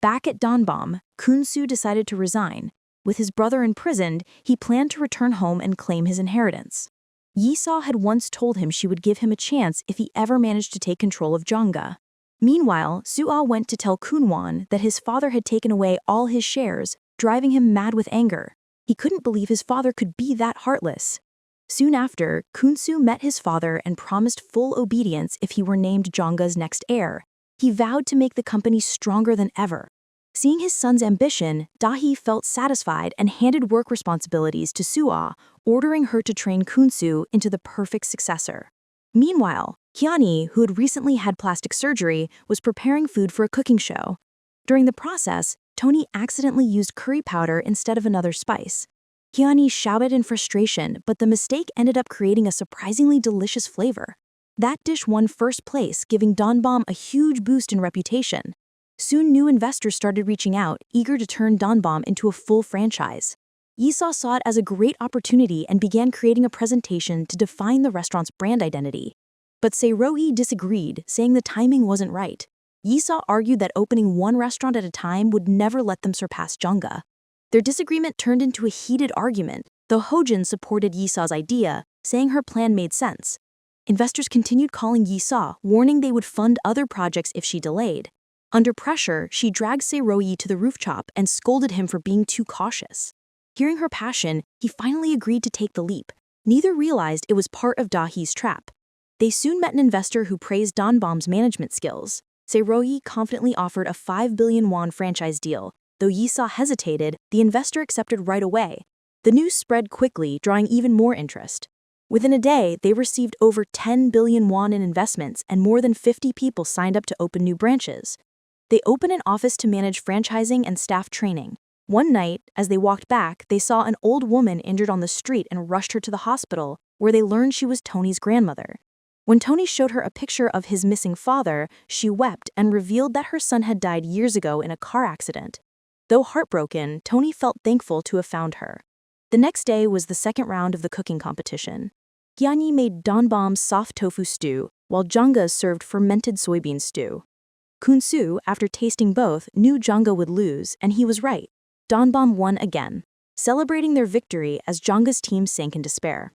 Back at Donbam, Kwon decided to resign. With his brother imprisoned, he planned to return home and claim his inheritance. Yi-saw had once told him she would give him a chance if he ever managed to take control of Jongga. Meanwhile, Soo-ah went to tell Kwon that his father had taken away all his shares, driving him mad with anger. He couldn't believe his father could be that heartless. Soon after, Kwon met his father and promised full obedience if he were named Jongga's next heir. He vowed to make the company stronger than ever. Seeing his son's ambition, Dae-hee felt satisfied and handed work responsibilities to Soo-ah, ordering her to train Kwon into the perfect successor. Meanwhile, Hyun-hee, who had recently had plastic surgery, was preparing food for a cooking show. During the process, Tony accidentally used curry powder instead of another spice. Hyun-hee shouted in frustration, but the mistake ended up creating a surprisingly delicious flavor. That dish won first place, giving Donbam a huge boost in reputation. Soon new investors started reaching out, eager to turn Donbam into a full franchise. Yi-saw saw it as a great opportunity and began creating a presentation to define the restaurant's brand identity. But Se-ro-wi disagreed, saying the timing wasn't right. Yi-saw argued that opening one restaurant at a time would never let them surpass Jongga. Their disagreement turned into a heated argument, though Ho-jin supported Yi-saw's idea, saying her plan made sense. Investors continued calling Yi-saw, warning they would fund other projects if she delayed. Under pressure, she dragged Se-ro-wi to the rooftop and scolded him for being too cautious. Hearing her passion, he finally agreed to take the leap. Neither realized it was part of Dae-hee's trap. They soon met an investor who praised Donbam's management skills. Se-ro-wi confidently offered a 5 billion won franchise deal. Though Yi-saw hesitated, the investor accepted right away. The news spread quickly, drawing even more interest. Within a day, they received over 10 billion won in investments and more than 50 people signed up to open new branches. They opened an office to manage franchising and staff training. One night, as they walked back, they saw an old woman injured on the street and rushed her to the hospital, where they learned she was Tony's grandmother. When Tony showed her a picture of his missing father, she wept and revealed that her son had died years ago in a car accident. Though heartbroken, Tony felt thankful to have found her. The next day was the second round of the cooking competition. Hyun-hee made Donbam's soft tofu stew, while Jongga served fermented soybean stew. Kwon, after tasting both, knew Jongga would lose, and he was right. Donbam won again, celebrating their victory as Jongga's team sank in despair.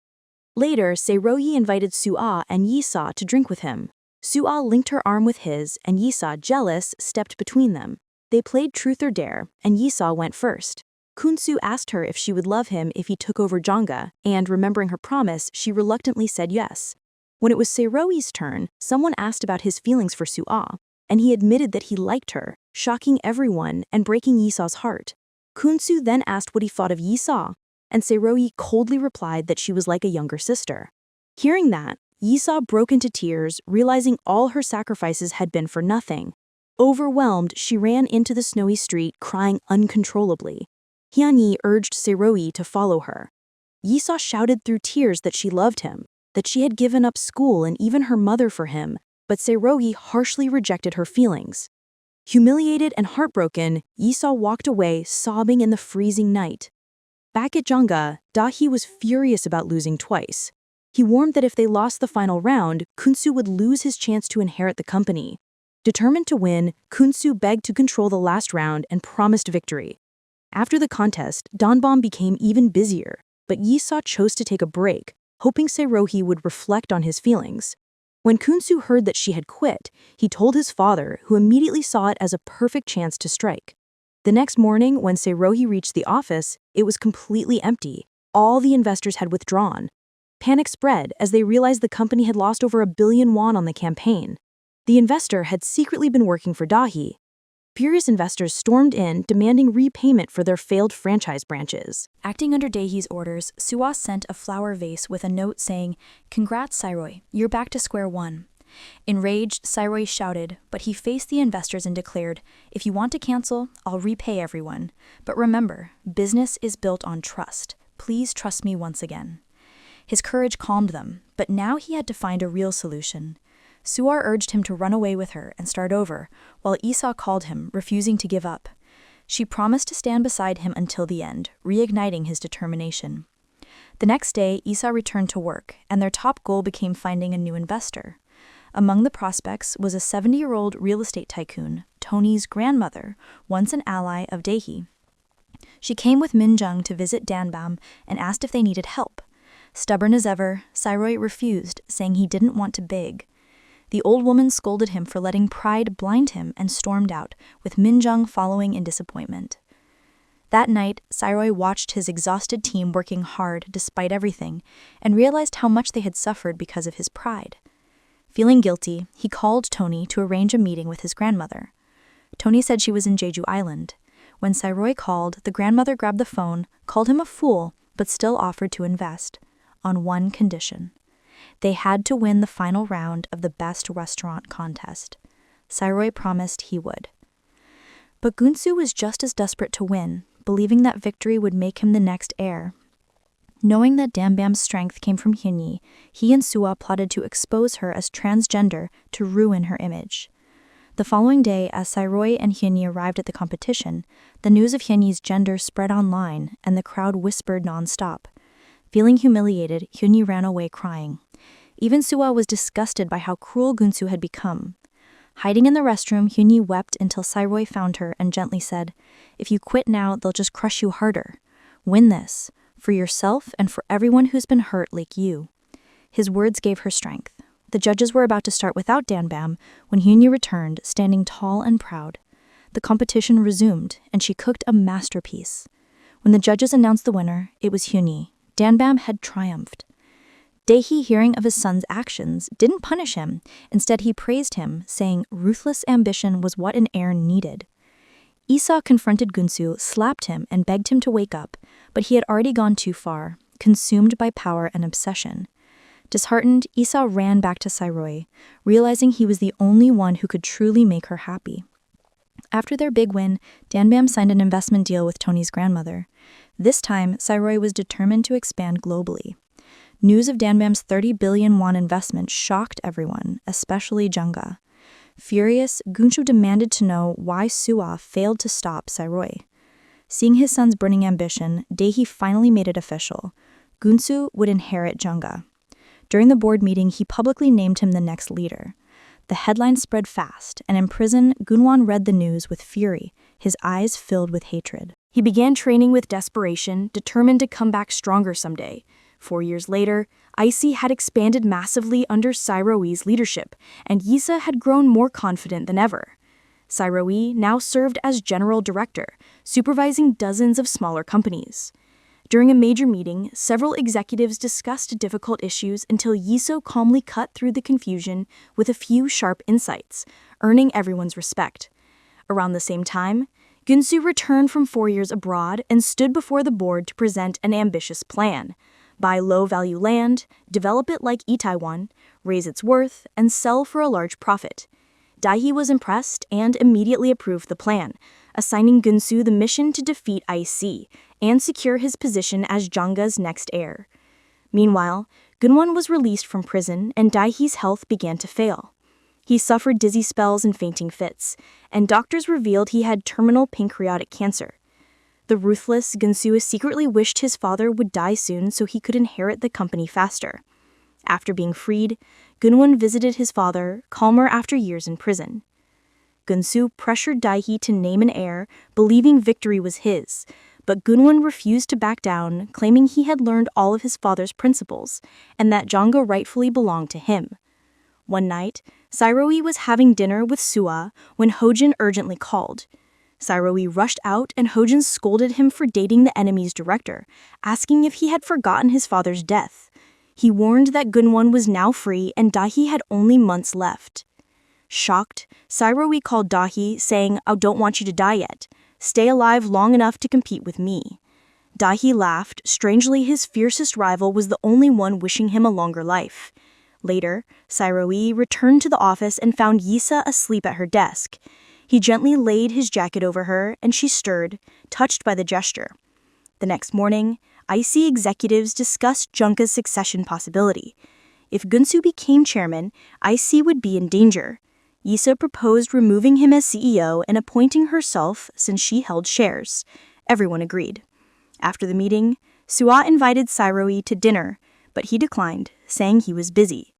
Later, Se-ro-wi invited Soo-ah and Yi-saw to drink with him. Soo-ah linked her arm with his, and Yi-saw, jealous, stepped between them. They played truth or dare, and Yi-saw went first. Kwon asked her if she would love him if he took over Jongga, and remembering her promise, she reluctantly said yes. When it was Se-ro-wi's turn, someone asked about his feelings for Soo-ah, and he admitted that he liked her, shocking everyone and breaking Yi-saw's heart. Kwon then asked what he thought of Yi-saw. and Sae-ro-yi coldly replied that she was like a younger sister. Hearing that, Yi-saw broke into tears, realizing all her sacrifices had been for nothing. Overwhelmed, she ran into the snowy street, crying uncontrollably. Hyun-yi urged Sae-ro-yi to follow her. Yi-saw shouted through tears that she loved him, that she had given up school and even her mother for him, but Sae-ro-yi harshly rejected her feelings. Humiliated and heartbroken, Yi-saw walked away, sobbing in the freezing night. Back at Janga, Da-hee was furious about losing twice. He warned that if they lost the final round, Kun-soo would lose his chance to inherit the company. Determined to win, Kun-soo begged to control the last round and promised victory. After the contest, Donbam became even busier, but Yi-saw chose to take a break, hoping Sae-ro-yi would reflect on his feelings. When Kun-soo heard that she had quit, he told his father, who immediately saw it as a perfect chance to strike. The next morning, when Sae-ro-yi reached the office, it was completely empty. All the investors had withdrawn. Panic spread as they realized the company had lost over $1 billion on the campaign. The investor had secretly been working for Da-hee. Furious investors stormed in, demanding repayment for their failed franchise branches. Acting under Daehee's orders, Suwa sent a flower vase with a note saying, "Congrats, Sae-ro-yi, you're back to square one." Enraged, Sae-ro-yi shouted, but he faced the investors and declared, "If you want to cancel, I'll repay everyone. But remember, business is built on trust. Please trust me once again." His courage calmed them, but now he had to find a real solution. Suwa urged him to run away with her and start over, while Yi-saw called him, refusing to give up. She promised to stand beside him until the end, reigniting his determination. The next day, Yi-saw returned to work, and their top goal became finding a new investor. Among the prospects was a 70-year-old real estate tycoon, Tony's grandmother, once an ally of Daehee. She came with Min-jung to visit Danbam and asked if they needed help. Stubborn as ever, Sae-ro-yi refused, saying he didn't want to beg. The old woman scolded him for letting pride blind him and stormed out, with Min-jung following in disappointment. That night, Sae-ro-yi watched his exhausted team working hard despite everything and realized how much they had suffered because of his pride. Feeling guilty, he called Tony to arrange a meeting with his grandmother. Tony said she was in Jeju Island. When Sae-ro-yi called, the grandmother grabbed the phone, called him a fool, but still offered to invest, on one condition. They had to win the final round of the best restaurant contest. Sae-ro-yi promised he would. But Gun-soo was just as desperate to win, believing that victory would make him the next heir. Knowing that Danbam's strength came from Hyun-yi, he and Suwa plotted to expose her as transgender to ruin her image. The following day, as Sae-ro-yi and Hyun-yi arrived at the competition, the news of Hyun-yi's gender spread online and the crowd whispered non-stop. Feeling humiliated, Hyun-yi ran away crying. Even Suwa was disgusted by how cruel Gun-soo had become. Hiding in the restroom, Hyun-yi wept until Sae-ro-yi found her and gently said, "If you quit now, they'll just crush you harder. Win this, for yourself and for everyone who's been hurt like you." His words gave her strength. The judges were about to start without Danbam when Hyun-yi returned, standing tall and proud. The competition resumed, and she cooked a masterpiece. When the judges announced the winner, it was Hyun-yi. Danbam had triumphed. Daehee, hearing of his son's actions, didn't punish him. Instead, he praised him, saying ruthless ambition was what an heir needed. Yi-saw confronted Gun-soo, slapped him, and begged him to wake up, but he had already gone too far, consumed by power and obsession. Disheartened, Yi-saw ran back to Sae-ro-yi, realizing he was the only one who could truly make her happy. After their big win, Danbam signed an investment deal with Tony's grandmother. This time, Sae-ro-yi was determined to expand globally. News of Danbam's 30 billion won investment shocked everyone, especially Janga. Furious, Gun-soo demanded to know why Suwa failed to stop Sae-ro-yi. Seeing his son's burning ambition, Daehee finally made it official. Gun-soo would inherit Janga. During the board meeting, he publicly named him the next leader. The headlines spread fast, and in prison, Gun-won read the news with fury, his eyes filled with hatred. He began training with desperation, determined to come back stronger someday. 4 years later, IC had expanded massively under Sae-ro-yi's leadership, and Yi-saw had grown more confident than ever. Sae-ro-yi now served as general director, supervising dozens of smaller companies. During a major meeting, several executives discussed difficult issues until Yi-saw calmly cut through the confusion with a few sharp insights, earning everyone's respect. Around the same time, Gunsu returned from 4 years abroad and stood before the board to present an ambitious plan. Buy low-value land, develop it like Itaewon, raise its worth, and sell for a large profit. Dae-hee was impressed and immediately approved the plan, assigning Gunsu the mission to defeat IC and secure his position as Jangga's next heir. Meanwhile, Gunwon was released from prison and Dae-hee's health began to fail. He suffered dizzy spells and fainting fits, and doctors revealed he had terminal pancreatic cancer. The ruthless Gunsu secretly wished his father would die soon so he could inherit the company faster. After being freed, Gunwon visited his father, calmer after years in prison. Gunsu pressured Dae-hee to name an heir, believing victory was his, but Gunwon refused to back down, claiming he had learned all of his father's principles, and that Jangga rightfully belonged to him. One night, Sae-ro-lee was having dinner with Sua when Hojin urgently called. Sae-ro-lee rushed out and Hojin scolded him for dating the enemy's director, asking if he had forgotten his father's death. He warned that Gunwon was now free and Dae-hee had only months left. Shocked, Sae-ro-lee called Dae-hee, saying, "I don't want you to die yet. Stay alive long enough to compete with me." Dae-hee laughed. Strangely, his fiercest rival was the only one wishing him a longer life. Later, Sae-ro-lee returned to the office and found Yisa asleep at her desk. He gently laid his jacket over her, and she stirred, touched by the gesture. The next morning, IC executives discussed Jungga's succession possibility. If Gunsu became chairman, IC would be in danger. Yisa proposed removing him as CEO and appointing herself since she held shares. Everyone agreed. After the meeting, Sua invited Sae-ro-lee to dinner, but he declined, saying he was busy.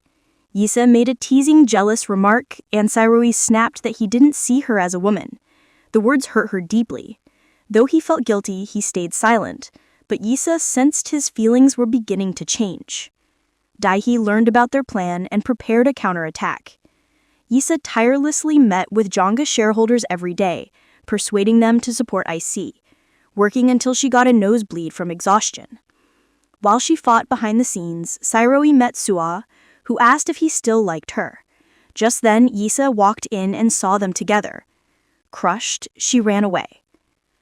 Yisa made a teasing, jealous remark, and Sae-ro-lee snapped that he didn't see her as a woman. The words hurt her deeply. Though he felt guilty, he stayed silent, but Yisa sensed his feelings were beginning to change. Dae-hee learned about their plan and prepared a counterattack. Yisa tirelessly met with Jangga shareholders every day, persuading them to support IC, working until she got a nosebleed from exhaustion. While she fought behind the scenes, Sae-ro-lee met Sua, who asked if he still liked her. Just then, Yisa walked in and saw them together. Crushed, she ran away.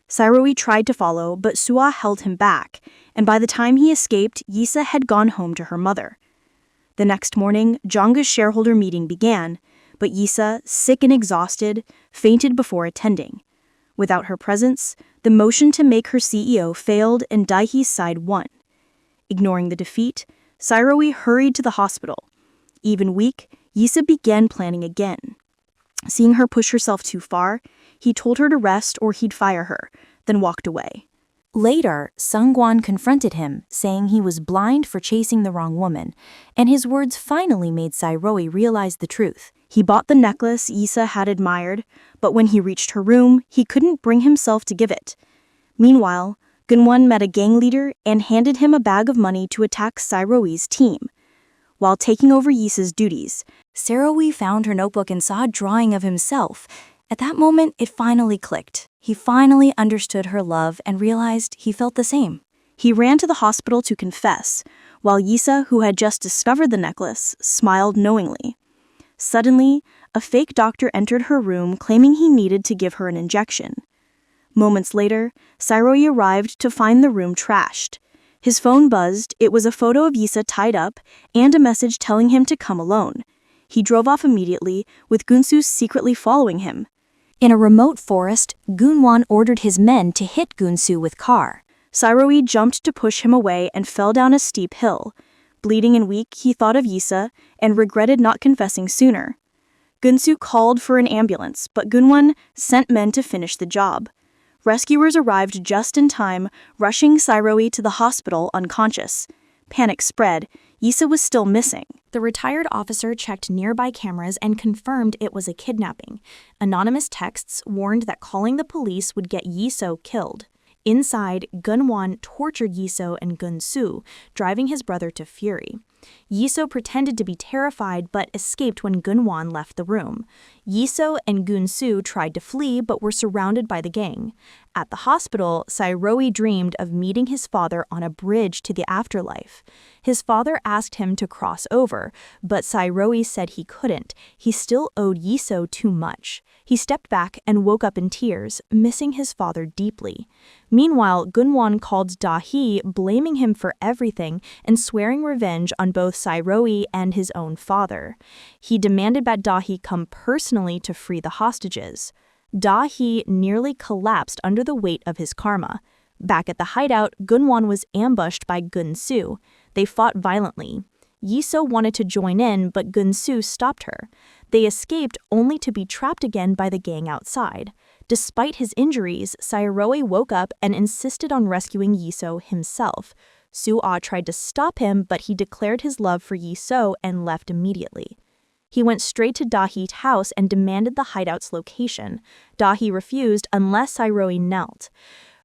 Sae-ro-lee tried to follow, but Sua held him back, and by the time he escaped, Yisa had gone home to her mother. The next morning, Jangga's shareholder meeting began, but Yisa, sick and exhausted, fainted before attending. Without her presence, the motion to make her CEO failed and Dae-hee's side won. Ignoring the defeat, Sae-ro-lee hurried to the hospital. Even weak, Yisa began planning again. Seeing her push herself too far, he told her to rest or he'd fire her, then walked away. Later, Sung-kwan confronted him, saying he was blind for chasing the wrong woman, and his words finally made Sae-ro-lee realize the truth. He bought the necklace Yisa had admired, but when he reached her room, he couldn't bring himself to give it. Meanwhile, Gunwon met a gang leader and handed him a bag of money to attack Sae-ro-lee's team. While taking over Yisa's duties, Sae-ro-lee found her notebook and saw a drawing of himself. At that moment, it finally clicked. He finally understood her love and realized he felt the same. He ran to the hospital to confess, while Yisa, who had just discovered the necklace, smiled knowingly. Suddenly, a fake doctor entered her room claiming he needed to give her an injection. Moments later, Sae-ro-lee arrived to find the room trashed. His phone buzzed. It was a photo of Yisa tied up and a message telling him to come alone. He drove off immediately, with Gunsu secretly following him. In a remote forest, Gunwon ordered his men to hit Gunsu with car. Sae-ro-lee jumped to push him away and fell down a steep hill. Bleeding and weak, he thought of Yisa and regretted not confessing sooner. Gunsu called for an ambulance, but Gunwon sent men to finish the job. Rescuers arrived just in time, rushing Sae-ro-lee to the hospital unconscious. Panic spread. Yisa was still missing. The retired officer checked nearby cameras and confirmed it was a kidnapping. Anonymous texts warned that calling the police would get Yiso killed. Inside, Gunwon tortured Yiso and Gunsu, driving his brother to fury. Yiso pretended to be terrified but escaped when Gunwon left the room. Yiso and Gunsu tried to flee but were surrounded by the gang. At the hospital, Sae-ro-wi dreamed of meeting his father on a bridge to the afterlife. His father asked him to cross over, but Sae-ro-wi said he couldn't. He still owed Yi-so too much. He stepped back and woke up in tears, missing his father deeply. Meanwhile, Gun-won called Da-hee, blaming him for everything and swearing revenge on both Sae-ro-wi and his own father. He demanded that Da-hee come personally to free the hostages. Da-hee nearly collapsed under the weight of his karma. Back at the hideout, Gun-won was ambushed by Gun-soo. They fought violently. Yi-so wanted to join in, but Gun-soo stopped her. They escaped only to be trapped again by the gang outside. Despite his injuries, Sae-ro-wi woke up and insisted on rescuing Yi-so himself. Soo-ah tried to stop him, but he declared his love for Yi-so and left immediately. He went straight to Da-hee's house and demanded the hideout's location. Da-hee refused unless Sae-ro-wi knelt.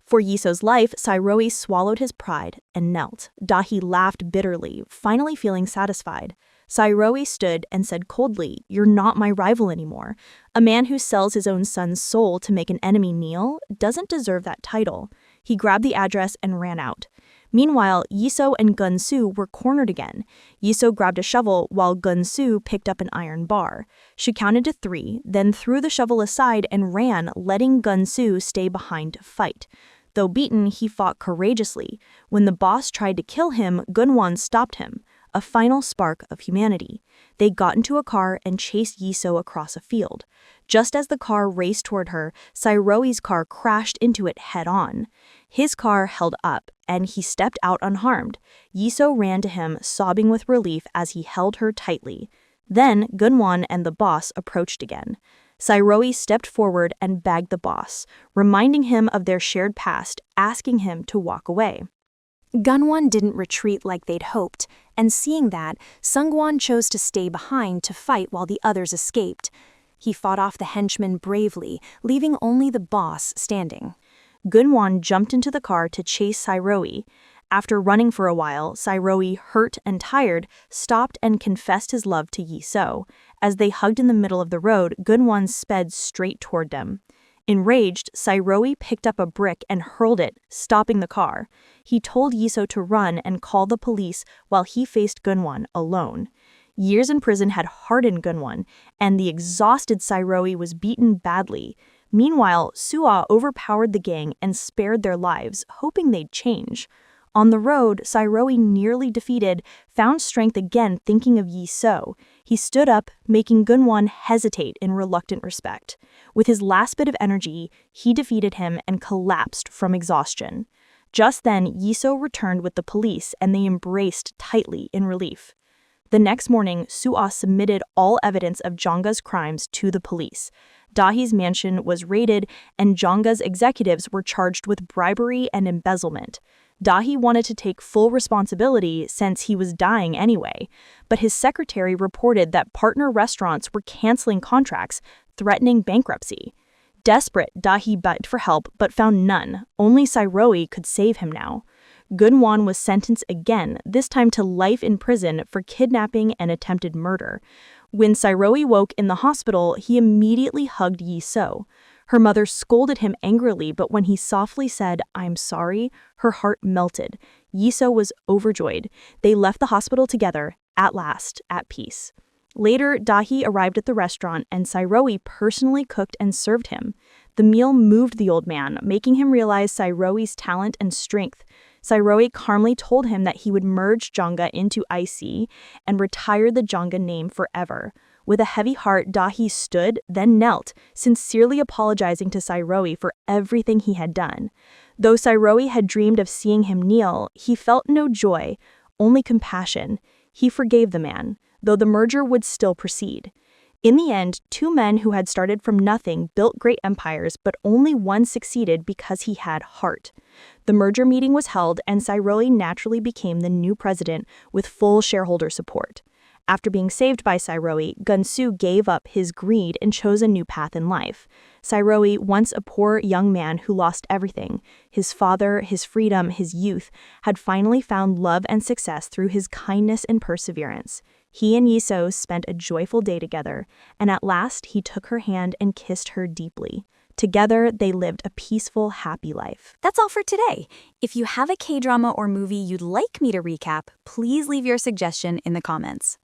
For Yi-so's life, Sae-ro-wi swallowed his pride and knelt. Da-hee laughed bitterly, finally feeling satisfied. Sae-ro-wi stood and said coldly, "You're not my rival anymore. A man who sells his own son's soul to make an enemy kneel doesn't deserve that title." He grabbed the address and ran out. Meanwhile, Yi-so and Gun-soo were cornered again. Yi-so grabbed a shovel while Gun-soo picked up an iron bar. She counted to 3, then threw the shovel aside and ran, letting Gun-soo stay behind to fight. Though beaten, he fought courageously. When the boss tried to kill him, Gun-won stopped him. A final spark of humanity. They got into a car and chased Yi-so across a field. Just as the car raced toward her, Sae-ro-wi's car crashed into it head-on. His car held up, and he stepped out unharmed. Yi-so ran to him, sobbing with relief as he held her tightly. Then, Gun-won and the boss approached again. Sae-ro-wi stepped forward and begged the boss, reminding him of their shared past, asking him to walk away. Gun-won didn't retreat like they'd hoped, and seeing that, Sung-won chose to stay behind to fight while the others escaped. He fought off the henchmen bravely, leaving only the boss standing. Gun-won jumped into the car to chase Sae-ro-wi. After running for a while, Sae-ro-wi, hurt and tired, stopped and confessed his love to Yi-so. As they hugged in the middle of the road, Gun-won sped straight toward them. Enraged, Sae-ro-wi picked up a brick and hurled it, stopping the car. He told Yi-so to run and call the police while he faced Gun-won alone. Years in prison had hardened Gun-won, and the exhausted Sae-ro-wi was beaten badly. Meanwhile, Soo-ah overpowered the gang and spared their lives, hoping they'd change. On the road, Sae-ro-wi, nearly defeated, found strength again thinking of Yi-so. He stood up, making Gun-won hesitate in reluctant respect. With his last bit of energy, he defeated him and collapsed from exhaustion. Just then, Yi-so returned with the police and they embraced tightly in relief. The next morning, Soo-ah submitted all evidence of Jongga's crimes to the police. Da-hee's mansion was raided and Jongga's executives were charged with bribery and embezzlement. Da-hee wanted to take full responsibility since he was dying anyway, but his secretary reported that partner restaurants were canceling contracts, threatening bankruptcy. Desperate, Da-hee begged for help but found none. Only Sae-ro-wi could save him now. Gun-won was sentenced again, this time to life in prison for kidnapping and attempted murder. When Sae-ro-wi woke in the hospital, he immediately hugged Yi-so. Her mother scolded him angrily, but when he softly said, "I'm sorry," her heart melted. Yi-so was overjoyed. They left the hospital together, at last, at peace. Later, Da-hee arrived at the restaurant and Sae-ro-wi personally cooked and served him. The meal moved the old man, making him realize Sae-ro-wi's talent and strength. Sae-ro-wi calmly told him that he would merge Jongga into IC and retire the Jongga name forever. With a heavy heart, Da-hee stood, then knelt, sincerely apologizing to Sae-ro-wi for everything he had done. Though Sae-ro-wi had dreamed of seeing him kneel, he felt no joy, only compassion. He forgave the man, though the merger would still proceed. In the end, 2 men who had started from nothing built great empires, but only one succeeded because he had heart. The merger meeting was held, and Sae-ro-wi naturally became the new president with full shareholder support. After being saved by Sae-ro-wi, Gun-soo gave up his greed and chose a new path in life. Sae-ro-wi, once a poor young man who lost everything, his father, his freedom, his youth, had finally found love and success through his kindness and perseverance. He and Yi-so spent a joyful day together, and at last he took her hand and kissed her deeply. Together, they lived a peaceful, happy life. That's all for today. If you have a K-drama or movie you'd like me to recap, please leave your suggestion in the comments.